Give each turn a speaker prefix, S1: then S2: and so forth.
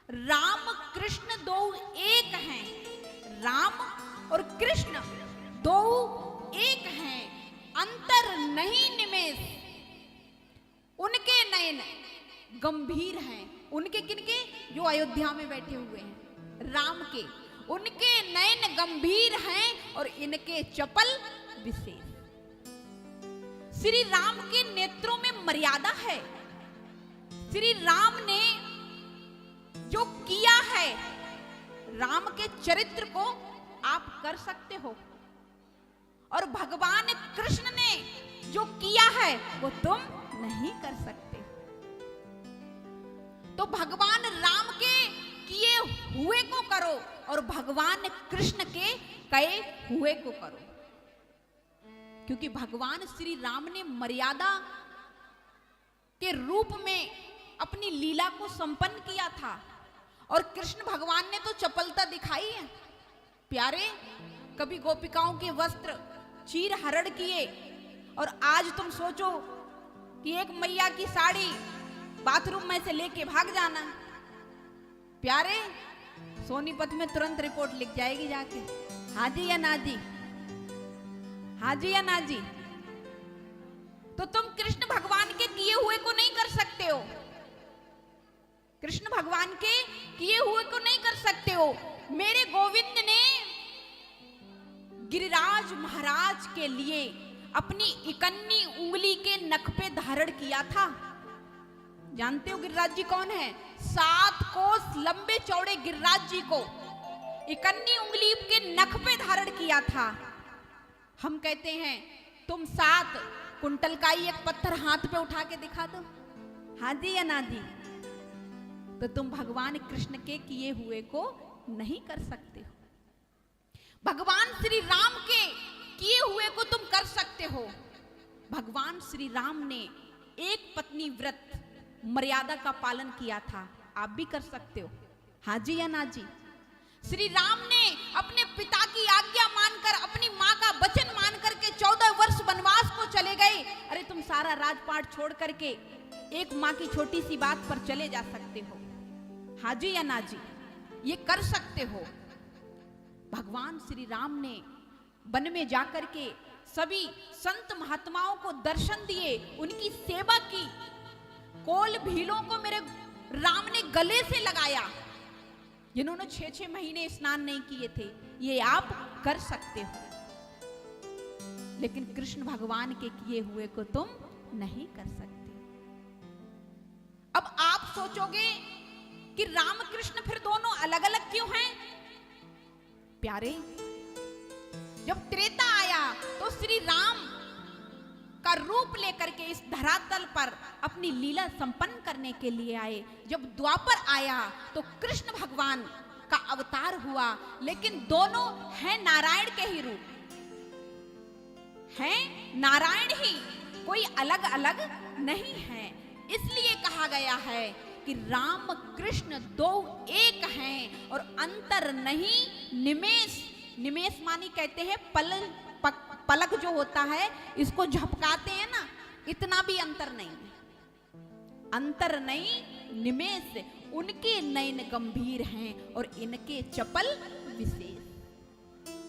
S1: राम कृष्ण दो एक हैं, राम और कृष्ण दो एक हैं, अंतर नहीं निमेष। उनके नयन गंभीर हैं, उनके किनके? जो अयोध्या में बैठे हुए हैं राम के, उनके नयन गंभीर हैं और इनके चपल विशेष। श्री राम के नेत्रों में मर्यादा है। श्री राम ने जो किया है, राम के चरित्र को आप कर सकते हो, और भगवान कृष्ण ने जो किया है वो तुम नहीं कर सकते। तो भगवान राम के किए हुए को करो और भगवान कृष्ण के कहे हुए को करो, क्योंकि भगवान श्री राम ने मर्यादा के रूप में अपनी लीला को संपन्न किया था, और कृष्ण भगवान ने तो चपलता दिखाई है। प्यारे, कभी गोपिकाओं के वस्त्र चीर हरण किए, और आज तुम सोचो कि एक मैया की साड़ी बाथरूम में से लेके भाग जाना। प्यारे, सोनीपत में तुरंत रिपोर्ट लिख जाएगी जाके, हाँ जी या ना जी, हाँ जी या ना जी। तो तुम कृष्ण भगवान के किए हुए को नहीं कर सकते हो, कृष्ण भगवान के किए हुए को नहीं कर सकते हो। मेरे गोविंद ने गिरिराज महाराज के लिए अपनी इकन्नी उंगली के नख पे धारण किया था। जानते हो गिरिराज जी कौन है? 7 कोस लंबे चौड़े गिरिराज जी को इकन्नी उंगली के नख पे धारण किया था। हम कहते हैं तुम 7 कुंटल का ही एक पत्थर हाथ पे उठा के दिखा दो, हाँ जी या ना जी। तो तुम भगवान कृष्ण के किए हुए को नहीं कर सकते हो। भगवान श्री राम के किए हुए को तुम कर सकते हो। भगवान श्री राम ने एक पत्नी व्रत मर्यादा का पालन किया था, आप भी कर सकते हो, हाँ जी या ना जी। श्री राम ने अपने पिता की आज्ञा मानकर, अपनी माँ का वचन मान करके 14 वर्ष वनवास को चले गए। अरे तुम सारा राजपाट छोड़ करके एक माँ की छोटी सी बात पर चले जा सकते हो, हाँ जी या ना जी, ये कर सकते हो। भगवान श्री राम ने वन में जाकर के सभी संत महात्माओं को दर्शन दिए, उनकी सेवा की। कोल भीलों को मेरे राम ने गले से लगाया, जिन्होंने 6-6 महीने स्नान नहीं किए थे। ये आप कर सकते हो, लेकिन कृष्ण भगवान के किए हुए को तुम नहीं कर सकते। अब आप सोचोगे कि राम कृष्ण फिर दोनों अलग अलग क्यों हैं? प्यारे, जब त्रेता आया तो श्री राम का रूप लेकर के इस धरातल पर अपनी लीला संपन्न करने के लिए आए। जब द्वापर आया तो कृष्ण भगवान का अवतार हुआ, लेकिन दोनों हैं नारायण के ही रूप, हैं नारायण ही, कोई अलग अलग नहीं है। इसलिए कहा गया है कि राम कृष्ण दो एक हैं और अंतर नहीं निमेष। निमेष मानी कहते हैं पलक जो होता है, इसको झपकाते हैं ना, इतना भी अंतर नहीं है। अंतर नहीं निमेष, उनके नयन गंभीर हैं और इनके चपल विशेष।